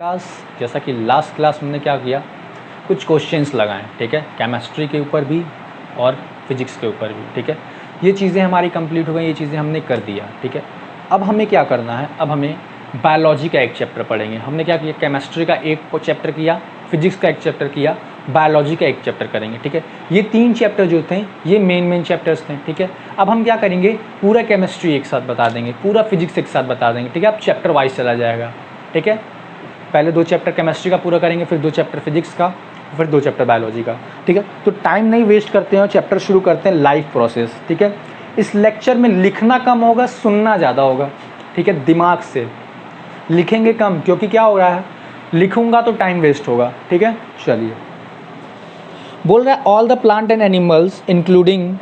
Class जैसा कि last class हमने क्या किया, कुछ क्वेश्चंस लगाएं, ठीक है, केमिस्ट्री के ऊपर भी और फिजिक्स के ऊपर भी, ठीक है। ये चीज़ें हमारी कंप्लीट हो गई, ये चीज़ें हमने कर दिया, ठीक है। अब हमें क्या करना है, अब हमें बायोलॉजी का एक चैप्टर पढ़ेंगे। हमने क्या किया, केमिस्ट्री का एक चैप्टर किया, फिजिक्स का एक चैप्टर किया, बायोलॉजी का एक चैप्टर करेंगे, ठीक है। ये 3 चैप्टर जो थे ये मेन चैप्टर्स थे, ठीक है। अब हम क्या करेंगे, पूरा केमिस्ट्री एक साथ बता देंगे, पूरा फिजिक्स एक साथ बता देंगे, ठीक है। अब चैप्टर वाइज चला जाएगा, ठीक है। पहले 2 चैप्टर केमिस्ट्री का पूरा करेंगे, फिर 2 चैप्टर फिजिक्स का, फिर 2 चैप्टर बायोलॉजी का, ठीक है। तो टाइम नहीं वेस्ट करते हैं, चैप्टर शुरू करते हैं, लाइफ प्रोसेस, ठीक है। इस लेक्चर में लिखना कम होगा, सुनना ज़्यादा होगा, ठीक है। दिमाग से लिखेंगे कम, क्योंकि क्या हो रहा है, लिखूंगा तो टाइम वेस्ट होगा, ठीक है। चलिए, बोल रहा है all the plant and animals including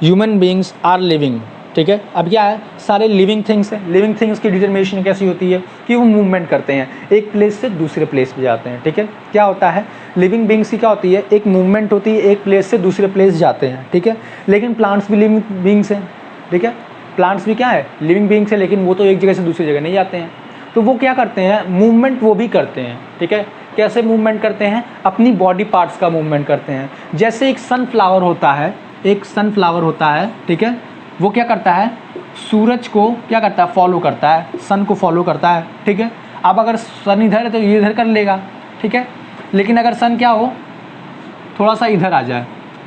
human beings are living, ठीक है। अब क्या है, सारे लिविंग थिंग्स हैं। लिविंग थिंग्स की डिटर्मिनेशन कैसी होती है कि वो मूवमेंट करते हैं, एक प्लेस से दूसरे प्लेस पे जाते हैं, ठीक है। क्या होता है, लिविंग बींग्स की क्या होती है, एक मूवमेंट होती है, एक प्लेस से दूसरे प्लेस जाते हैं, ठीक है। लेकिन प्लांट्स भी लिविंग बींग्स हैं, ठीक है। प्लांट्स भी क्या है, लिविंग बींग्स है, लेकिन वो तो एक जगह से दूसरी जगह नहीं जाते हैं। तो वो क्या करते हैं, मूवमेंट वो भी करते हैं, ठीक है। कैसे मूवमेंट करते हैं, अपनी बॉडी पार्ट्स का मूवमेंट करते हैं। जैसे एक सनफ्लावर होता है, एक सनफ्लावर होता है, ठीक है। वो क्या करता है, सूरज को क्या करता है, फॉलो करता है, सन को फॉलो करता है, ठीक है। अब अगर सन इधर है तो ये इधर कर लेगा, ठीक है। लेकिन अगर सन क्या हो, थोड़ा सा इधर आ जाए,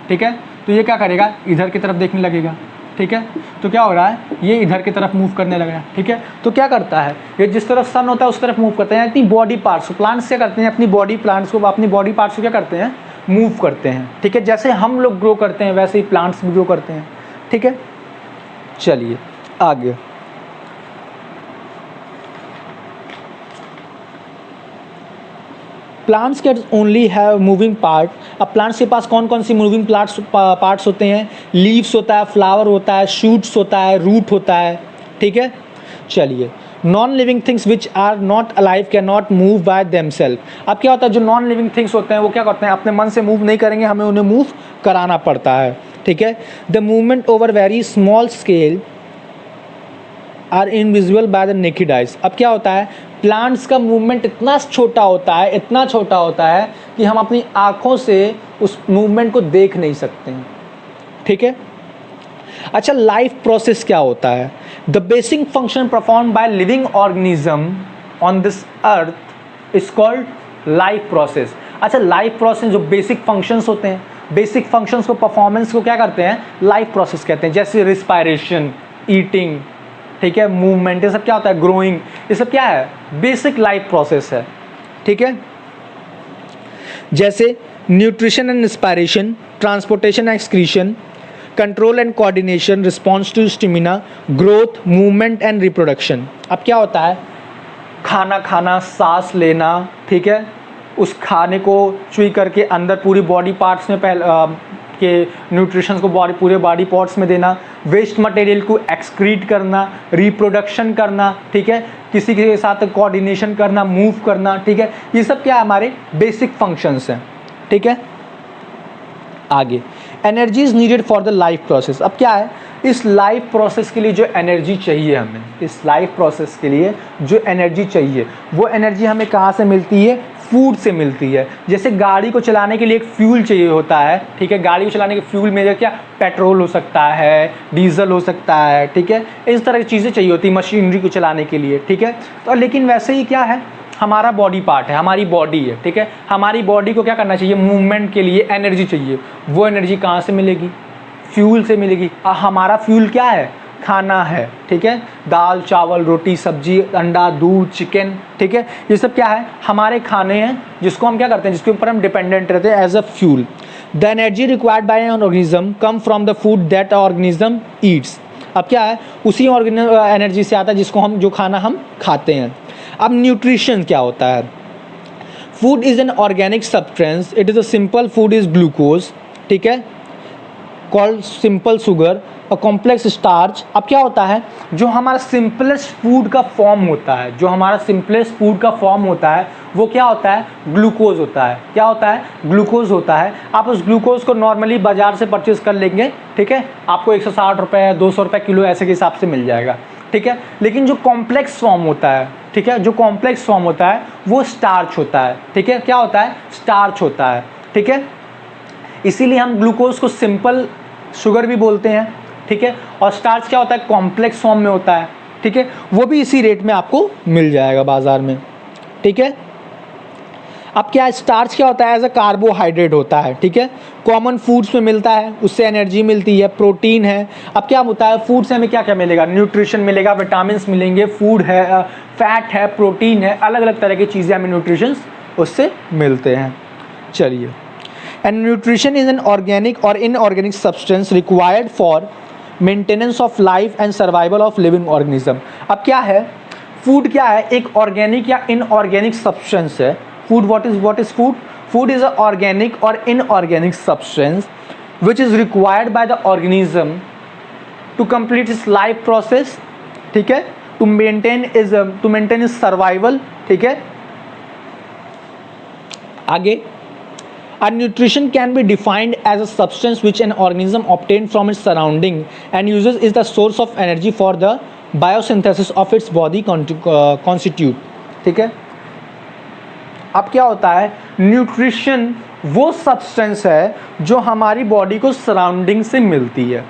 ठीक है, तो ये क्या करेगा, इधर की तरफ देखने लगेगा, ठीक है। तो क्या हो रहा है, ये इधर की तरफ मूव करने लगेगा, ठीक है। तो क्या करता है, ये जिस तरफ सन होता है उस तरफ मूव करते हैं। अपनी बॉडी पार्ट्स को प्लांट्स क्या करते हैं, अपनी बॉडी पार्ट्स को क्या करते हैं, मूव करते हैं, ठीक है। जैसे हम लोग ग्रो करते हैं वैसे ही प्लांट्स भी ग्रो करते हैं, ठीक है। चलिए आगे, plants can only have moving part. अब प्लांट्स के पास कौन कौन सी मूविंग पार्ट्स होते हैं, लीव्स होता है, फ्लावर होता है, शूट्स होता है, रूट होता है, ठीक है। चलिए, non living things which are not alive can not move by themselves. अब क्या होता है, जो नॉन लिविंग थिंग्स होते हैं वो क्या करते हैं, अपने मन से मूव नहीं करेंगे, हमें उन्हें मूव कराना पड़ता है, ठीक है। The movement over very small scale are invisible by the naked eyes. अब क्या होता है, प्लांट्स का मूवमेंट इतना छोटा होता है, इतना छोटा होता है कि हम अपनी आँखों से उस मूवमेंट को देख नहीं सकते हैं, ठीक है। अच्छा, लाइफ प्रोसेस क्या होता है, the basic function perform by living organism on this earth is called life process. अच्छा, लाइफ प्रोसेस जो बेसिक फंक्शंस होते हैं, बेसिक फंक्शंस को, परफॉर्मेंस को क्या करते हैं, लाइफ प्रोसेस कहते हैं। जैसे रिस्पायरेशन, ईटिंग, ठीक है, मूवमेंट, ये सब क्या होता है, ग्रोइंग, ये सब क्या है, बेसिक लाइफ प्रोसेस है, ठीक है। जैसे nutrition and inspiration, transportation and excretion, control and coordination, response to stimuli, growth, movement and reproduction. अब क्या होता है, खाना खाना, सांस लेना, ठीक है, उस खाने को च्यूई करके अंदर पूरी बॉडी पार्ट्स में के न्यूट्रिशंस को पूरे बॉडी पार्ट्स में देना, वेस्ट मटेरियल को एक्सक्रीट करना, रिप्रोडक्शन करना, ठीक है, किसी के साथ कोऑर्डिनेशन करना, मूव करना, ठीक है। ये सब क्या है, हमारे बेसिक फंक्शंस हैं, ठीक है। आगे, energy is needed for the life process. अब क्या है, इस लाइफ प्रोसेस के लिए जो एनर्जी चाहिए हमें, इस लाइफ प्रोसेस के लिए जो एनर्जी चाहिए, वो एनर्जी हमें कहाँ से मिलती है, फूड से मिलती है। जैसे गाड़ी को चलाने के लिए एक फ्यूल चाहिए होता है, ठीक है, गाड़ी को चलाने के फ्यूल में क्या, पेट्रोल हो सकता है, डीजल हो सकता है, ठीक है, इस तरह की चीज़ें चाहिए होती है मशीनरी को चलाने के लिए, ठीक है। तो लेकिन वैसे ही क्या है, हमारा बॉडी पार्ट है, हमारी बॉडी है, ठीक है। हमारी बॉडी को क्या करना चाहिए, मूवमेंट के लिए एनर्जी चाहिए। वो एनर्जी कहाँ से मिलेगी, फ्यूल से मिलेगी। हमारा फ्यूल क्या है, खाना है, ठीक है, दाल चावल रोटी सब्जी अंडा दूध चिकन, ठीक है, ये सब क्या है, हमारे खाने हैं, जिसको हम क्या करते हैं, जिसके ऊपर हम डिपेंडेंट रहते हैं as a fuel. The energy required by an organism come from the food that organism eats. अब क्या है, उसी एनर्जी से आता है जिसको हम, जो खाना हम खाते हैं। अब न्यूट्रिशन क्या होता है, food is an organic substance, it is a simple food is glucose, ठीक है, कॉल्ड सिंपल शुगर और कॉम्प्लेक्स स्टार्च। अब क्या होता है, जो हमारा सिंपलेस्ट फूड का फॉर्म होता है, जो हमारा सिंपलेस्ट फूड का फॉर्म होता है वो क्या होता है, ग्लूकोज होता है। क्या होता है, ग्लूकोज होता है। आप उस ग्लूकोज को नॉर्मली बाजार से परचेज कर लेंगे, ठीक है, आपको 160 रुपये 200 रुपये किलो ऐसे के हिसाब से मिल जाएगा, ठीक है। लेकिन जो कॉम्प्लेक्स फॉर्म होता है ठीक है, जो कॉम्प्लेक्स फॉर्म होता है वो स्टार्च होता है, ठीक है, क्या होता है, स्टार्च होता है, ठीक है। इसीलिए हम ग्लूकोज को सिंपल शुगर भी बोलते हैं, ठीक है, और स्टार्च क्या होता है, कॉम्प्लेक्स फॉर्म में होता है, ठीक है, वो भी इसी रेट में आपको मिल जाएगा बाजार में, ठीक है। अब क्या है, स्टार्च क्या होता है, एज अ कार्बोहाइड्रेट होता है, ठीक है, कॉमन फूड्स में मिलता है, उससे एनर्जी मिलती है, प्रोटीन है। अब क्या होता है, फूड से हमें क्या क्या मिलेगा, न्यूट्रिशन मिलेगा, विटामिन मिलेंगे, फूड है, फैट है, प्रोटीन है, अलग अलग तरह की चीज़ें हमें न्यूट्रिशन उससे मिलते हैं। चलिए, and nutrition is an organic और inorganic substance required for maintenance of life and survival of living organism. अब क्या है, फूड क्या है, एक ऑर्गेनिक या इनऑर्गेनिक सब्सटेंस है। Food, what is food? Food is an organic or inorganic substance which is required by the organism to complete its life process, ठीक है, to maintain its survival, ठीक है। आगे, a nutrition can be defined as a substance which an organism obtained from its surrounding and uses is the source of energy for the biosynthesis of its body constitute, ठीक है। अब क्या होता है, nutrition वो सब्सटेंस है जो हमारी बॉडी को सराउंडिंग से मिलती है।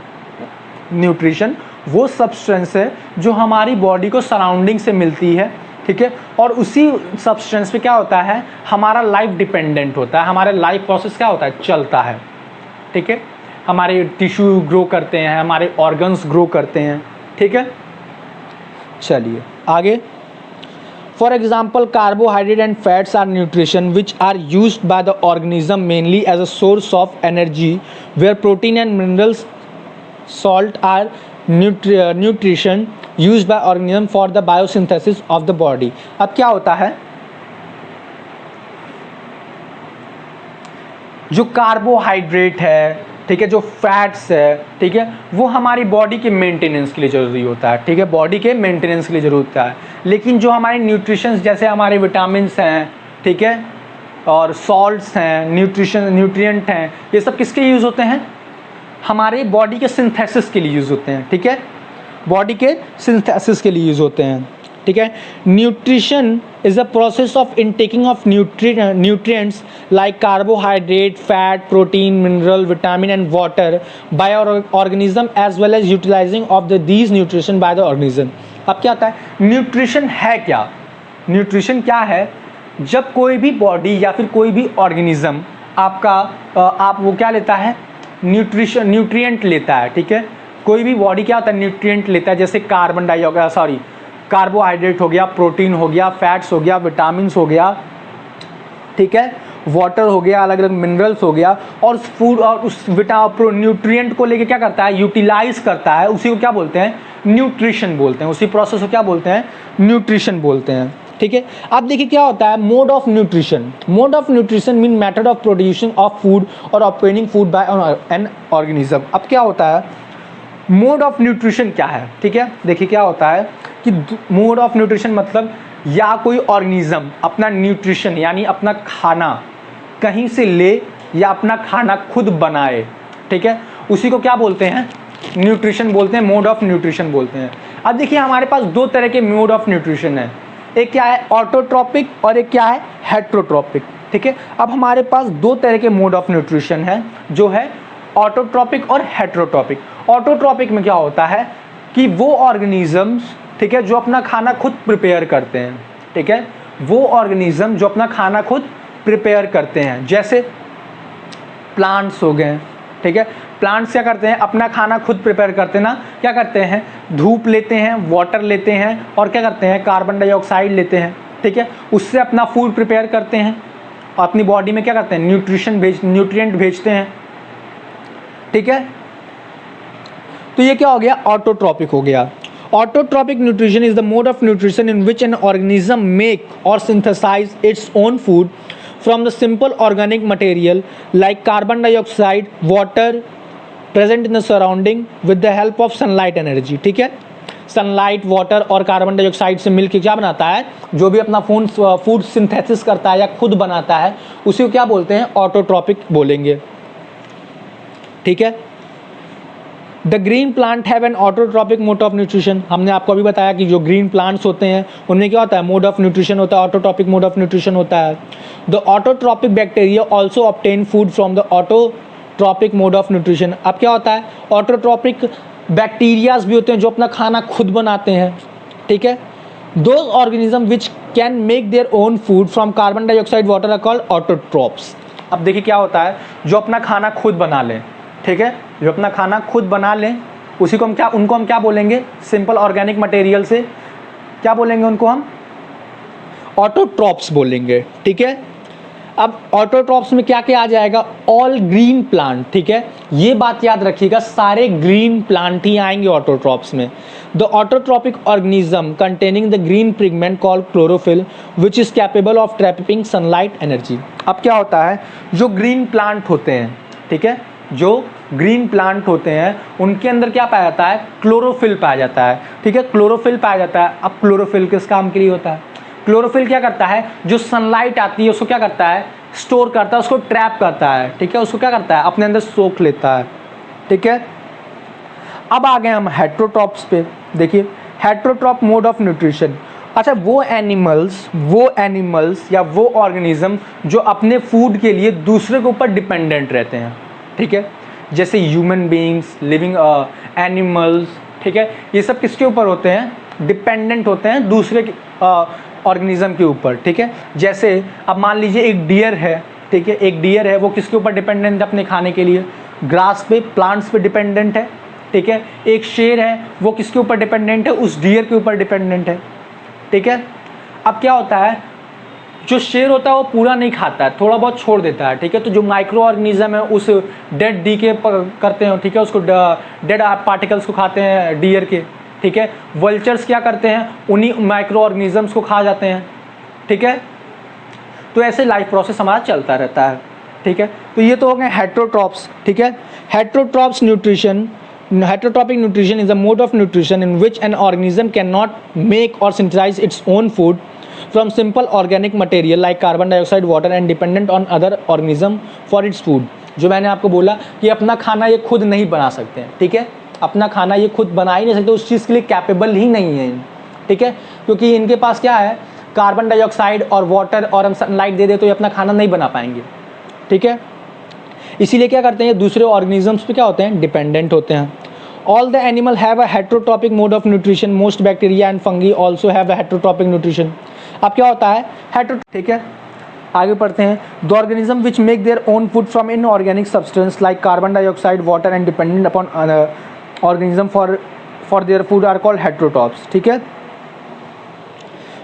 न्यूट्रिशन वो सब्सटेंस है जो हमारी बॉडी को सराउंडिंग से मिलती है, ठीक है, और उसी सब्सटेंस पे क्या होता है, हमारा लाइफ डिपेंडेंट होता है, हमारा लाइफ प्रोसेस क्या होता है, चलता है, ठीक है, हमारे टिश्यू ग्रो करते हैं, हमारे ऑर्गन्स ग्रो करते हैं, ठीक है। चलिए आगे, for example carbohydrate and fats are nutrition which are used by the organism mainly as a source of energy, where protein and minerals salt are nutrition used by organism for the biosynthesis of the body। अब क्या होता है, जो carbohydrate है, ठीक है, जो fats है, ठीक है, वो हमारी बॉडी के मेंटेनेंस के लिए ज़रूरी होता है, ठीक है, बॉडी के मेंटेनेंस के लिए ज़रूरी होता है। लेकिन जो हमारे न्यूट्रिशंस जैसे हमारे विटामिन्स हैं, ठीक है, और सॉल्ट्स हैं, न्यूट्रिएंट हैं, ये सब किसके यूज़ होते हैं, हमारे बॉडी के सिंथेसिस के लिए यूज़ होते हैं, ठीक है, बॉडी के सिंथेसिस के लिए यूज़ होते हैं, ठीक है। Nutrition is a process of intaking of nutrients like carbohydrate, fat, protein, mineral, vitamin and water by organism as well as utilising of these nutrition by the organism. अब क्या होता है, न्यूट्रिशन है क्या, न्यूट्रिशन क्या है, जब कोई भी बॉडी या फिर कोई भी ऑर्गेनिज्म आपका आप वो क्या लेता है, न्यूट्रिएंट लेता है, ठीक है, कोई भी बॉडी क्या होता है, न्यूट्रिएंट लेता है, जैसे कार्बोहाइड्रेट हो गया, प्रोटीन हो गया, फैट्स हो गया, विटामिन्स हो गया, ठीक है, वाटर हो गया, अलग अलग मिनरल्स हो गया, और फूड और उस न्यूट्रिएंट को लेके क्या करता है, यूटिलाइज करता है, उसी को क्या बोलते हैं, न्यूट्रिशन बोलते हैं, उसी प्रोसेस को क्या बोलते हैं, न्यूट्रिशन बोलते हैं, ठीक है। अब देखिए क्या होता है, mode of nutrition. Mode of nutrition mean method of producing of food और obtaining food by an organism. अब क्या होता है, मोड ऑफ न्यूट्रिशन क्या है, ठीक है, देखिए क्या होता है कि मोड ऑफ न्यूट्रिशन मतलब या कोई ऑर्गेनिज्म अपना न्यूट्रिशन यानी अपना खाना कहीं से ले या अपना खाना खुद बनाए, ठीक है, उसी को क्या बोलते हैं, न्यूट्रिशन बोलते हैं, मोड ऑफ न्यूट्रिशन बोलते हैं। अब देखिए हमारे पास दो तरह के मोड ऑफ न्यूट्रिशन है, एक क्या है ऑटोट्रॉपिक और एक क्या है हेट्रोट्रॉपिक, ठीक है। अब हमारे पास दो तरह के मोड ऑफ न्यूट्रिशन है, जो है ऑटोट्रॉपिक और हेट्रोट्रॉपिक। ऑटोट्रॉपिक में क्या होता है कि वो ऑर्गेनिजम्स, ठीक है, जो अपना खाना खुद प्रिपेयर करते हैं, ठीक है, वो ऑर्गेनिज्म जो अपना खाना खुद प्रिपेयर करते हैं, जैसे प्लांट्स हो गए, ठीक है, प्लांट्स क्या करते हैं, अपना खाना खुद प्रिपेयर करते हैं ना, क्या करते हैं, धूप लेते हैं, वाटर लेते हैं, और क्या करते हैं, कार्बन डाइऑक्साइड लेते हैं, ठीक है, उससे अपना फूड प्रिपेयर करते हैं, और अपनी बॉडी में क्या करते हैं, न्यूट्रिएंट भेजते हैं, ठीक है। तो ये क्या हो गया, ऑटोट्रॉपिक हो गया। Autotrophic nutrition is the mode of nutrition in which an organism make or synthesize its own food from the simple organic material like carbon dioxide, water present in the surrounding with the help of sunlight energy, ठीक है। Sunlight, water और carbon dioxide से मिलकर क्या बनाता है, जो भी अपना फूड सिंथेसिस करता है या खुद बनाता है, उसी को क्या बोलते हैं, ऑटोट्रॉपिक बोलेंगे, ठीक है। The green plant have an autotrophic mode of nutrition. हमने आपको अभी बताया कि जो ग्रीन प्लांट्स होते हैं उनमें क्या होता है, मोड ऑफ न्यूट्रिशन होता है, ऑटोट्रॉपिक मोड ऑफ न्यूट्रिशन होता है। The autotrophic bacteria also obtain food from the autotrophic mode of nutrition. अब क्या होता है, ऑटोट्रॉपिक बैक्टीरियाज भी होते हैं जो अपना खाना खुद बनाते हैं, ठीक है। Those organism which can make their own food from carbon dioxide water are called autotrophs. अब देखिए क्या होता है, जो अपना खाना खुद बना लें, ठीक है, जो अपना खाना खुद बना लें उसी को उनको हम क्या बोलेंगे, सिंपल ऑर्गेनिक मटेरियल से क्या बोलेंगे, उनको हम ऑटोट्रॉप्स बोलेंगे, ठीक है। अब ऑटोट्रॉप्स में क्या क्या आ जाएगा, ऑल ग्रीन प्लांट, ठीक है, ये बात याद रखिएगा, सारे ग्रीन प्लांट ही आएंगे ऑटोट्रॉप्स में। The autotrophic organism containing the green pigment called chlorophyll which is capable of trapping sunlight energy. अब क्या होता है, जो ग्रीन प्लांट होते हैं, ठीक है, जो ग्रीन प्लांट होते हैं उनके अंदर क्या पाया जाता है, क्लोरोफिल पाया जाता है, ठीक है, क्लोरोफिल पाया जाता है। अब क्लोरोफिल किस काम के लिए होता है, क्लोरोफिल क्या करता है, जो सनलाइट आती है उसको क्या करता है, स्टोर करता है, उसको ट्रैप करता है, ठीक है, उसको क्या करता है, अपने अंदर सोख लेता है, ठीक है। अब आ गए हम हेट्रोट्रॉप्स पे। देखिए हेट्रोट्रॉप मोड ऑफ न्यूट्रिशन। अच्छा, वो एनिमल्स या वो ऑर्गेनिज्म जो अपने फूड के लिए दूसरे के ऊपर डिपेंडेंट रहते हैं, ठीक है, जैसे ह्यूमन बीइंग्स, लिविंग एनिमल्स, ठीक है, ये सब किसके ऊपर होते हैं, डिपेंडेंट होते हैं दूसरे ऑर्गेनिज्म के ऊपर, ठीक है। जैसे अब मान लीजिए एक डियर है, ठीक है, एक डियर है, वो किसके ऊपर डिपेंडेंट है अपने खाने के लिए, ग्रास पे, प्लांट्स पे डिपेंडेंट है, ठीक है। एक शेर है, वो किसके ऊपर डिपेंडेंट है, उस डियर के ऊपर डिपेंडेंट है, ठीक है। अब क्या होता है, जो शेर होता है वो पूरा नहीं खाता है, थोड़ा बहुत छोड़ देता है, ठीक है। तो जो माइक्रो ऑर्गेनिज्म है उस डेड डीके करते हैं, ठीक है, उसको डेड पार्टिकल्स को खाते हैं डियर के, ठीक है। वल्चर्स क्या करते हैं, उन्हीं माइक्रो ऑर्गेनिजम्स को खा जाते हैं, ठीक है। तो ऐसे लाइफ प्रोसेस हमारा चलता रहता है, ठीक है। तो ये तो हो गए हेट्रोट्रॉप्स, ठीक है। Heterotrophs nutrition, heterotropic nutrition is a mode of nutrition in which an organism cannot make or synthesize its own food from simple organic material like carbon dioxide, water and dependent on other organism for its food। जो मैंने आपको बोला कि अपना खाना ये खुद नहीं बना सकते हैं, ठीक है, अपना खाना ये खुद बना ही नहीं सकते, उस चीज़ के लिए कैपेबल ही नहीं है, ठीक है, क्योंकि इनके पास क्या है, कार्बन डाइऑक्साइड और वाटर, और हम सनलाइट दे दे तो ये अपना खाना नहीं बना पाएंगे, ठीक है। इसीलिए क्या करते हैं, दूसरे ऑर्गेनिजम्स पे क्या होते हैं, डिपेंडेंट होते हैं। All the animal have a heterotrophic mode of nutrition, most bacteria and fungi also have a heterotrophic nutrition. अब क्या होता है, ठीक है, आगे पढ़ते हैं। The organism which make their own food from inorganic substance like carbon dioxide, water and dependent upon organism for their food are called heterotrophs, ठीक है।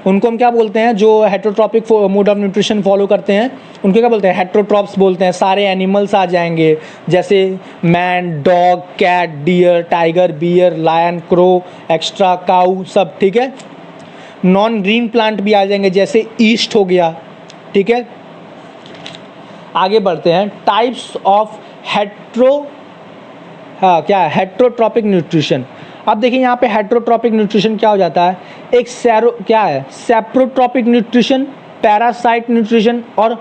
उनको हम क्या बोलते हैं, जो heterotrophic mode of nutrition follow करते हैं उनको क्या बोलते हैं, हेट्रोट्रॉप्स बोलते हैं। सारे एनिमल्स आ जाएंगे, जैसे man, dog, cat, deer, tiger, bear, lion, crow, extra, cow, सब, ठीक है। नॉन ग्रीन प्लांट भी आ जाएंगे, जैसे ईस्ट हो गया, ठीक है। आगे बढ़ते हैं, टाइप्स ऑफ हेट्रोट्रॉपिक न्यूट्रिशन। अब देखिए यहाँ पे हेट्रोट्रॉपिक न्यूट्रिशन क्या हो जाता है, एक सेप्रोट्रॉपिक न्यूट्रिशन, पैरासाइट न्यूट्रिशन और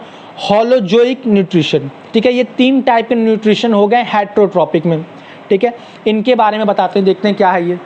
होलोजोइक न्यूट्रिशन, ठीक है। ये 3 टाइप के न्यूट्रिशन हो गए हेट्रोट्रॉपिक में, ठीक है। इनके बारे में बताते हैं, देखते हैं क्या है ये।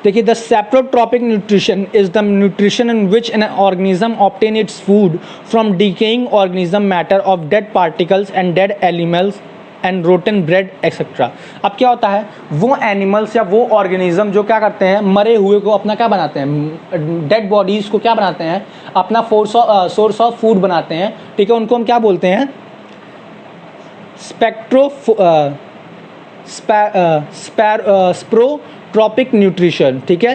देखिए, the saprotrophic nutrition is the nutrition in which an organism obtain its food from decaying organism matter of dead particles and dead animals and rotten bread etcetera. अब क्या होता है, वो एनिमल्स या वो ऑर्गेनिज्म जो क्या करते हैं, मरे हुए को अपना क्या बनाते हैं, डेड बॉडीज़ को क्या बनाते हैं, अपना सोर्स ऑफ फूड बनाते हैं, ठीक है। उनको हम क्या बोलते हैं, स्पेरोट्रॉपिक न्यूट्रिशन, ठीक है।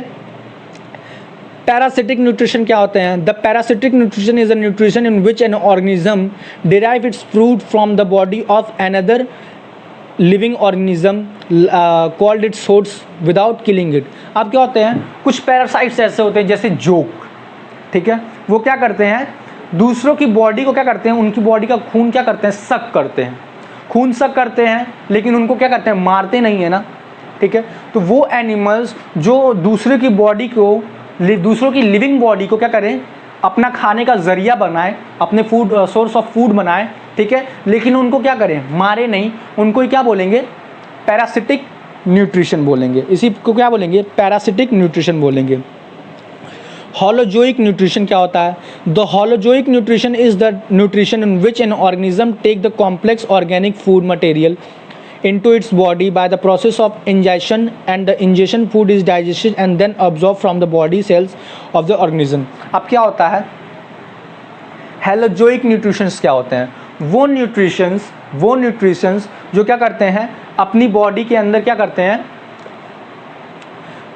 पैरासिटिक न्यूट्रिशन क्या होते हैं, the parasitic nutrition is a nutrition in which an organism derive its food from the body of another living organism called its source without killing it. अब क्या होते हैं, कुछ पैरासाइट्स ऐसे होते हैं जैसे जोक, ठीक है, वो क्या करते हैं, दूसरों की बॉडी को क्या करते हैं, उनकी बॉडी का खून क्या करते हैं, सक करते हैं, खून सक करते हैं, लेकिन उनको क्या करते हैं, मारते नहीं है ना, ठीक है। तो वो एनिमल्स जो दूसरे की बॉडी को, दूसरों की लिविंग बॉडी को क्या करें, अपना खाने का जरिया बनाए, अपने फूड सोर्स ऑफ फूड बनाए, ठीक है, लेकिन उनको क्या करें, मारे नहीं, उनको ही क्या बोलेंगे, पैरासिटिक न्यूट्रिशन बोलेंगे। इसी को क्या बोलेंगे, पैरासिटिक न्यूट्रिशन बोलेंगे। हॉलोजोइक न्यूट्रिशन क्या होता है? The holozoic nutrition is the nutrition in which an organism take the complex organic food material into its body by the process of ingestion, and the ingestion food is digested and then absorbed from the body cells of the organism। अब क्या होता है, हेलोजोइक nutritions क्या होते हैं? वो nutritions जो क्या करते हैं, अपनी बॉडी के अंदर क्या करते हैं,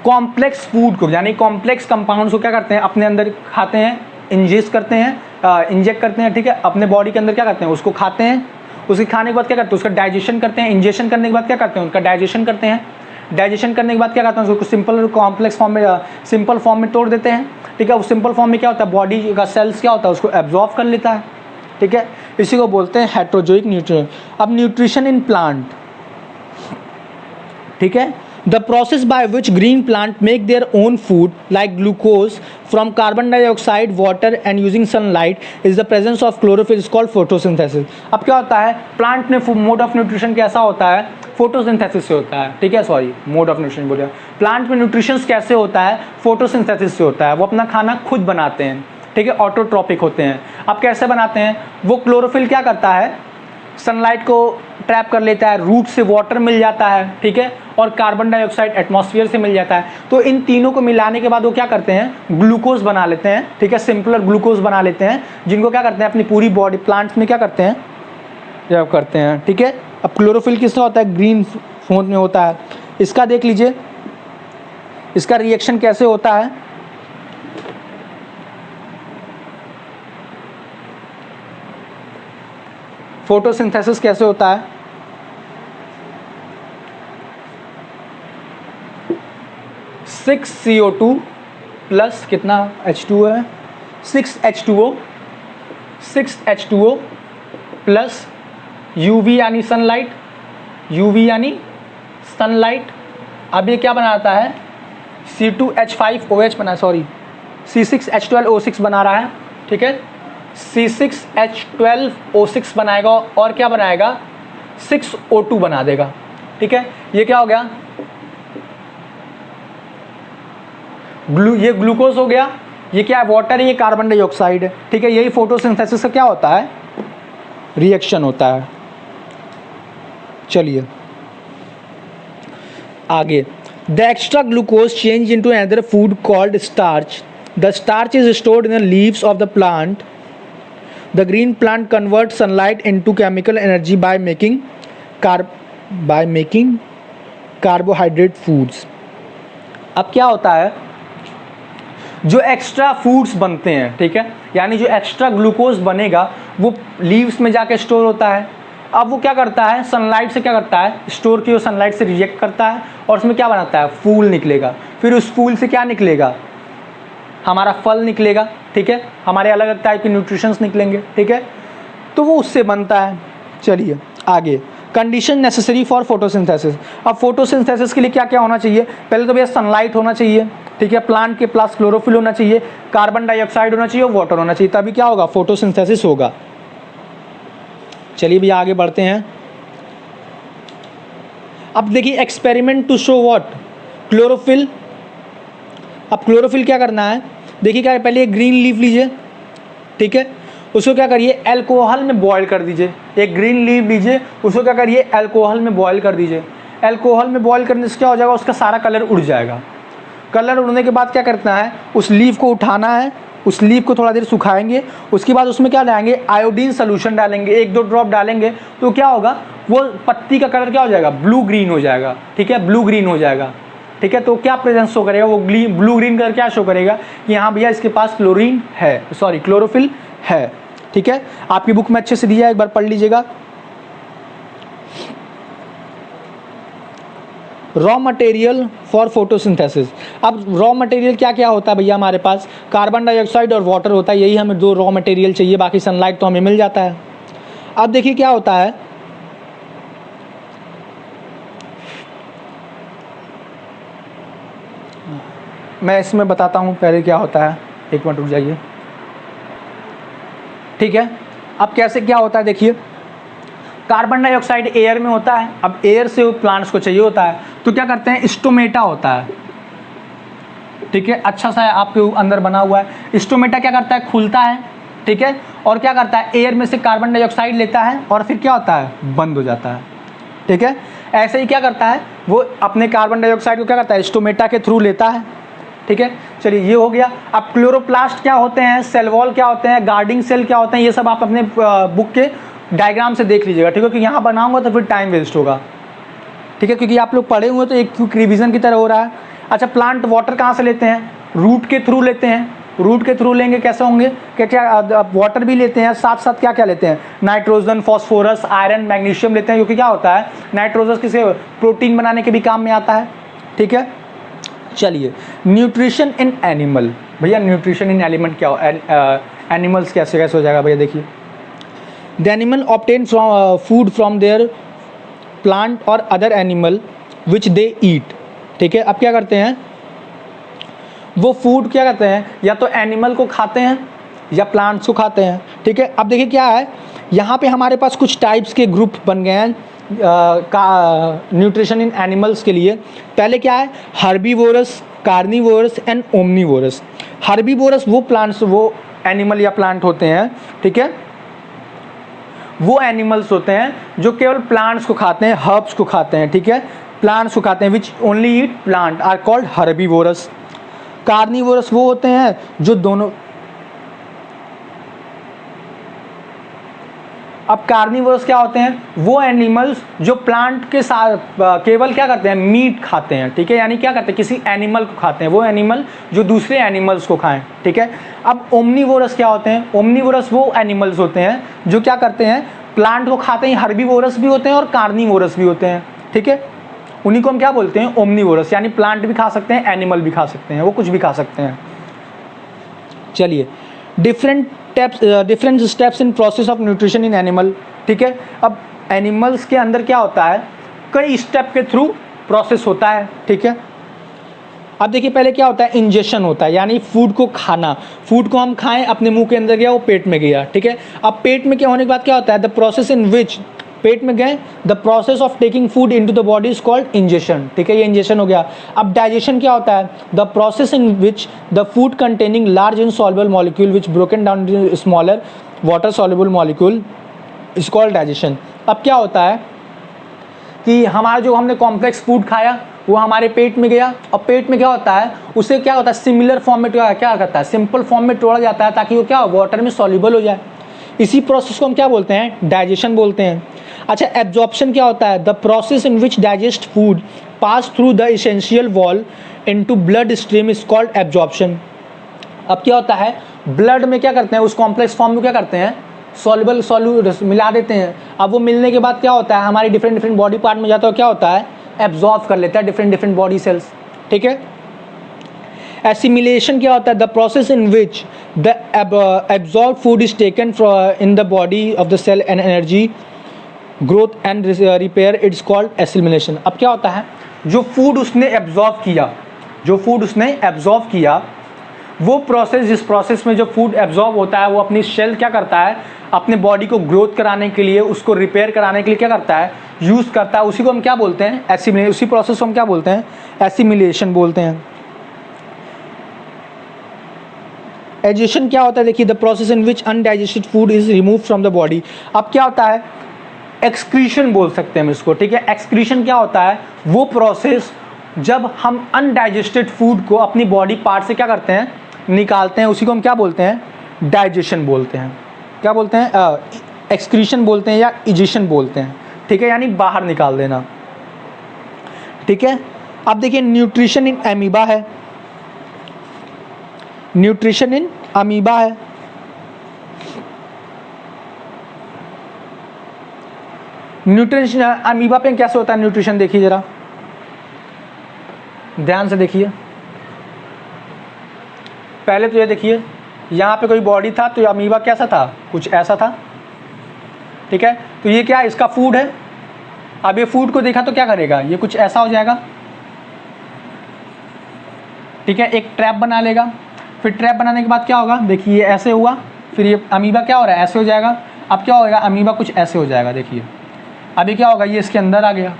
कॉम्प्लेक्स फूड को, यानी कॉम्प्लेक्स कंपाउंड्स को क्या करते हैं, अपने अंदर खाते हैं, इंजेस्ट करते हैं, इंजेक्ट करते हैं, ठीक है, अपने बॉडी के अंदर क्या करते हैं, उसको खाते हैं, उसके खाने के बाद क्या करते हैं, उसका डाइजेशन करते हैं, इंजेक्शन करने के बाद क्या करते हैं, उनका डाइजेशन करते हैं, डाइजेशन करने के बाद क्या करते हैं, उसको सिंपल कॉम्प्लेक्स फॉर्म में, सिंपल फॉर्म में तोड़ देते हैं, ठीक है। उस सिंपल फॉर्म में क्या होता है, बॉडी का सेल्स क्या होता है, उसको एब्जॉर्ब कर लेता है, ठीक है। इसी को बोलते हैं हेटेरोजोइक न्यूट्रिशन। अब न्यूट्रिशन इन प्लांट, ठीक है, the process by which green plant make their own food like glucose from carbon dioxide, water and using sunlight is the presence of chlorophyll is called photosynthesis। अब क्या होता है, plant में mode of nutrition कैसा होता है, photosynthesis से होता है, ठीक है, सॉरी मोड ऑफ न्यूट्रिशन बोल रहा हूं। प्लांट में न्यूट्रिशन कैसे होता है, फोटोसिंथेसिस से होता है, वो अपना खाना खुद बनाते हैं, ठीक है, ऑटोट्रॉपिक होते हैं। अब कैसे बनाते हैं, वो क्लोरोफिल क्या करता है, सनलाइट को ट्रैप कर लेता है, रूट से वाटर मिल जाता है, ठीक है, और कार्बन डाइऑक्साइड एटमॉस्फेयर से मिल जाता है। तो इन तीनों को मिलाने के बाद वो क्या करते हैं, ग्लूकोज बना लेते हैं, ठीक है, सिंपलर ग्लूकोज बना लेते हैं, जिनको क्या करते हैं, अपनी पूरी बॉडी प्लांट्स में क्या करते हैं, जब करते हैं, ठीक है। अब क्लोरोफिल किसका होता है, ग्रीन फॉर्म में होता है। इसका देख लीजिए, इसका रिएक्शन कैसे होता है, फोटोसिंथेसिस कैसे होता है, सिक्स CO2 प्लस कितना H2O है, 6H2O प्लस UV यानी सनलाइट, अब ये क्या बनाता है, C2H5OH बना, सॉरी C6H12O6 बना रहा है, ठीक है, C6H12O6 बनाएगा और क्या बनाएगा, 6O2 बना देगा, ठीक है। ये क्या हो गया, ये ग्लूकोज हो गया, ये क्या है, वाटर है, ये कार्बन डाइऑक्साइड है, ठीक है। यही फोटोसिंथेसिस से क्या होता है, रिएक्शन होता है। चलिए आगे, the extra glucose change into another food called starch. The starch is stored in the leaves of the plant. The green plant converts sunlight into chemical energy by making carbohydrate foods। अब क्या होता है, जो extra foods बनते हैं, ठीक है, यानी जो एक्स्ट्रा ग्लूकोज बनेगा वो लीव्स में जाके स्टोर होता है। अब वो क्या करता है, सनलाइट से क्या करता है, स्टोर की हुई सनलाइट से रिजेक्ट करता है और उसमें क्या बनाता है, फूल निकलेगा। फिर उस फूल से क्या निकलेगा, हमारा फल निकलेगा, ठीक है, हमारे अलग अलग टाइप के न्यूट्रिशंस निकलेंगे, ठीक है, तो वो उससे बनता है। चलिए आगे, कंडीशन नेसेसरी फॉर फोटोसिंथेसिस। अब फोटोसिंथेसिस के लिए क्या क्या होना चाहिए, पहले तो भैया सनलाइट होना चाहिए, ठीक है, प्लांट के पास क्लोरोफिल होना चाहिए, कार्बन डाइऑक्साइड होना चाहिए, वाटर होना चाहिए, तभी क्या होगा, फोटोसिंथेसिस होगा। चलिए भैया आगे बढ़ते हैं। अब देखिए, experiment to show what, chlorophyll. अब क्लोरोफिल क्या करना है, देखिए क्या है, पहले एक ग्रीन लीफ लीजिए, ठीक है, उसको क्या करिए, अल्कोहल में बॉयल कर दीजिए। एक ग्रीन लीफ लीजिए, उसको क्या करिए, अल्कोहल में बॉयल कर दीजिए। अल्कोहल में बॉयल करने से क्या हो जाएगा, उसका सारा कलर उड़ जाएगा। कलर उड़ने के बाद क्या करना है, उस लीफ को उठाना है, उस लीफ को थोड़ा देर सुखाएंगे, उसके बाद उसमें क्या डालेंगे, आयोडीन सोल्यूशन डालेंगे, 1-2 ड्रॉप डालेंगे, तो क्या होगा, वो पत्ती का कलर क्या हो जाएगा, ब्लू ग्रीन हो जाएगा, ठीक है, ब्लू ग्रीन हो जाएगा, ठीक है। तो क्या प्रेजेंस शो करेगा, वो ब्लू ग्रीन कलर क्या शो करेगा कि हाँ भैया इसके पास क्लोरोफिल है, ठीक है। आपकी बुक में अच्छे से दिया है, एक बार पढ़ लीजिएगा। Raw material for photosynthesis. अब रॉ मटेरियल क्या क्या होता है भैया, हमारे पास कार्बन डाइऑक्साइड और वाटर होता है, यही हमें 2 रॉ मटेरियल चाहिए, बाकी सनलाइट तो हमें मिल जाता है। अब देखिए क्या होता है, मैं इसमें बताता हूँ पहले क्या होता है, एक मिनट रुक जाइए, ठीक है। अब कैसे क्या होता है देखिए, कार्बन डाइऑक्साइड एयर में होता है, अब एयर से प्लांट्स को चाहिए होता है, तो क्या करते हैं, स्टोमेटा होता है, ठीक है, अच्छा सा आपके अंदर बना हुआ है। स्टोमेटा क्या करता है, खुलता है, ठीक है, और क्या करता है, एयर में से कार्बन डाइऑक्साइड लेता है और फिर क्या होता है, बंद हो जाता है, ठीक है। ऐसे ही क्या करता है, वो अपने कार्बन डाइऑक्साइड को क्या करता है, स्टोमेटा के थ्रू लेता है, ठीक है। चलिए ये हो गया। अब क्लोरोप्लास्ट क्या होते हैं, सेल वॉल क्या होते हैं, गार्डिंग सेल क्या होते हैं, ये सब आप अपने बुक के डायग्राम से देख लीजिएगा, ठीक है, क्योंकि यहाँ बनाऊंगा तो फिर टाइम वेस्ट होगा, ठीक है, क्योंकि आप लोग पढ़े हुए तो एक क्विक रिवीजन की तरह हो रहा है। अच्छा, प्लांट वाटर कहाँ से लेते हैं, रूट के थ्रू लेते हैं, रूट के थ्रू लेंगे कैसे होंगे, क्या क्या वाटर भी लेते हैं, साथ साथ क्या क्या लेते हैं, नाइट्रोजन, फॉस्फोरस, आयरन, मैग्नीशियम लेते हैं, क्योंकि क्या होता है, नाइट्रोजन किसे प्रोटीन बनाने के भी काम में आता है, ठीक है। चलिए, न्यूट्रिशन इन एनिमल, भैया न्यूट्रिशन इन एलिमेंट क्या हो, एनिमल्स कैसे कैसे हो जाएगा भैया, देखिए, the animal obtain food from there plant और अदर एनिमल विच दे ईट, ठीक है। अब क्या करते हैं, वो फूड क्या करते हैं, या तो एनिमल को खाते हैं या प्लांट्स को खाते हैं, ठीक है। अब देखिए क्या है, यहाँ पे हमारे पास कुछ टाइप्स के ग्रुप बन गए हैं न्यूट्रिशन इन एनिमल्स के लिए। पहले क्या है, herbivorous, carnivorous and omnivorous. Herbivorous वो प्लांट्स, वो एनिमल या प्लांट होते हैं, ठीक है, वो एनिमल्स होते हैं जो केवल प्लांट्स को खाते हैं, हर्ब्स को खाते हैं, ठीक है, प्लांट्स को खाते हैं, which only eat plant are called herbivorous. Carnivorous वो होते हैं जो दोनों, अब कार्निवोरस क्या होते हैं, वो एनिमल्स जो प्लांट के साथ केवल क्या करते हैं, मीट खाते हैं, ठीक है, यानी क्या करते हैं, किसी एनिमल को खाते हैं, वो एनिमल जो दूसरे एनिमल्स को खाएं, ठीक है। अब ओमनीवोरस क्या होते हैं, ओमनीवोरस वो एनिमल्स होते हैं जो क्या करते हैं, प्लांट को खाते हैं, हर्बीवोरस भी होते हैं और कार्निवोरस भी होते हैं, ठीक है, उन्हीं को हम क्या बोलते हैं, ओमनीवोरस, यानी प्लांट भी खा सकते हैं, एनिमल भी खा सकते हैं, वो कुछ भी खा सकते हैं। चलिए, different steps in process of nutrition in animal, ठीक है। अब एनिमल्स के अंदर क्या होता है, कई स्टेप के थ्रू प्रोसेस होता है, ठीक है। अब देखिए पहले क्या होता है, इंजेक्शन होता है, यानी फूड को खाना, फूड को हम खाएं, अपने मुंह के अंदर गया, वो पेट में गया, ठीक है। अब पेट में क्या होने के बाद क्या होता है, द प्रोसेस इन विच, पेट में गए, the process of taking food into the body is called injection, ठीक है, ये इंजेक्शन हो गया। अब डाइजेशन क्या होता है, the process in which the food containing large insoluble molecule which broken down into smaller water soluble molecule is called digestion. अब क्या होता है कि हमारा जो हमने कॉम्प्लेक्स फूड खाया वो हमारे पेट में गया, और पेट में क्या होता है, उसे क्या होता है, सिमिलर फॉर्म में क्या करता है, सिंपल फॉर्म में तोड़ा जाता है, ताकि वो क्या वाटर में सॉल्युबल हो जाए। इसी प्रोसेस को हम क्या बोलते हैं, डाइजेशन बोलते हैं। अच्छा, एब्जॉर्प्शन क्या होता है, the process in which digest food pass through the essential wall into blood stream is called absorption. अब क्या होता है, ब्लड में क्या करते हैं, उस कॉम्प्लेक्स फॉर्म में क्या करते हैं, सॉल्यूट मिला देते हैं। अब वो मिलने के बाद क्या होता है, हमारी डिफरेंट बॉडी पार्ट में जाता है, क्या होता है, एब्जॉर्ब कर लेता है डिफरेंट बॉडी सेल्स, ठीक है। एसिमिलेशन क्या होता है, the process in which the absorb food is taken in the body of the cell and energy growth and repair, it's called assimilation. अब क्या होता है, जो फूड उसने एब्जॉर्ब किया, जो फूड उसने एब्जॉर्ब किया, वो प्रोसेस, जिस प्रोसेस में जो फूड एब्जॉर्ब होता है, वो अपनी सेल क्या करता है, अपने बॉडी को ग्रोथ कराने के लिए, उसको रिपेयर कराने के लिए क्या करता है, यूज़ करता है, उसी को हम क्या बोलते हैं, एसिमिलेशन। उसी प्रोसेस को हम क्या बोलते हैं, एसिमिलेशन बोलते हैं। डाइजेशन क्या होता है, देखिए, the process in which undigested food is remove from the body. अब क्या होता है, एक्सक्रीशन बोल सकते हैं हम इसको, ठीक है। एक्सक्रीशन क्या होता है, वो प्रोसेस जब हम अनडाइजेस्टेड फूड को अपनी बॉडी पार्ट से क्या करते हैं, निकालते हैं, उसी को हम क्या बोलते हैं, डाइजेशन बोलते हैं। क्या बोलते हैं, एक्सक्रीशन बोलते हैं या इजेशन बोलते हैं, ठीक है, यानी बाहर निकाल देना, ठीक है। अब देखिए, न्यूट्रिशन इन अमीबा है, न्यूट्रिशन इन अमीबा है। न्यूट्रिशन अमीबा पे कैसे होता है न्यूट्रिशन, देखिए जरा ध्यान से देखिए। पहले तो ये देखिए, यहाँ पे कोई बॉडी था, तो अमीबा कैसा था, कुछ ऐसा था, ठीक है। तो ये क्या है, इसका फूड है। अब ये फूड को देखा तो क्या करेगा, ये कुछ ऐसा हो जाएगा, ठीक है, एक ट्रैप बना लेगा। फिर ट्रैप बनाने के बाद क्या होगा, देखिए ये ऐसे हुआ, फिर ये अमीबा क्या हो रहा है, ऐसे हो जाएगा। अब क्या होगा, अमीबा कुछ ऐसे हो जाएगा, देखिए अभी क्या होगा, ये इसके अंदर आ गया।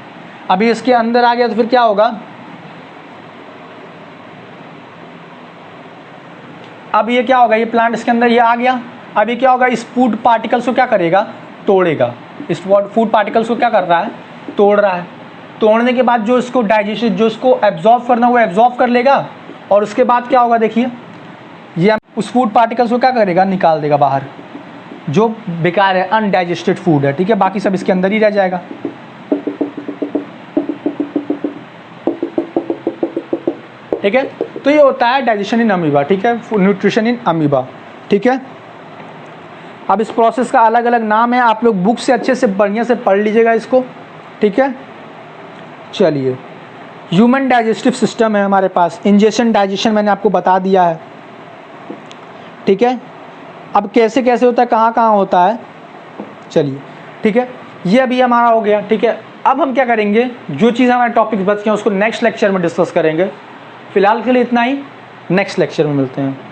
अभी इसके अंदर आ गया तो फिर क्या होगा, अब ये क्या होगा, ये प्लांट इसके अंदर ये आ गया। अभी क्या होगा, इस फूड पार्टिकल्स को क्या करेगा, तोड़ेगा। इस फूड पार्टिकल्स को क्या कर रहा है, तोड़ रहा है। तोड़ने के बाद जो इसको डाइजेशन, जो इसको एब्जॉर्ब करना वो एब्जॉर्ब कर लेगा। और उसके बाद क्या होगा, देखिए ये उस फूड पार्टिकल्स को क्या करेगा, निकाल देगा बाहर, जो बेकार है, अनडाइजेस्टेड फूड है, ठीक है। बाकी सब इसके अंदर ही रह जाएगा, ठीक है। तो ये होता है डाइजेशन इन अमीबा, ठीक है, न्यूट्रिशन इन अमीबा, ठीक है। अब इस प्रोसेस का अलग अलग नाम है, आप लोग बुक से अच्छे से बढ़िया से पढ़ लीजिएगा इसको, ठीक है। चलिए, ह्यूमन डाइजेस्टिव सिस्टम है हमारे पास, इंजेशन डाइजेशन मैंने आपको बता दिया है, ठीक है। अब कैसे कैसे होता है, कहाँ कहाँ होता है, चलिए ठीक है, ये अभी हमारा हो गया, ठीक है। अब हम क्या करेंगे, जो चीज़ हमारे टॉपिक बच गए उसको नेक्स्ट लेक्चर में डिस्कस करेंगे। फिलहाल के लिए इतना ही, नेक्स्ट लेक्चर में मिलते हैं।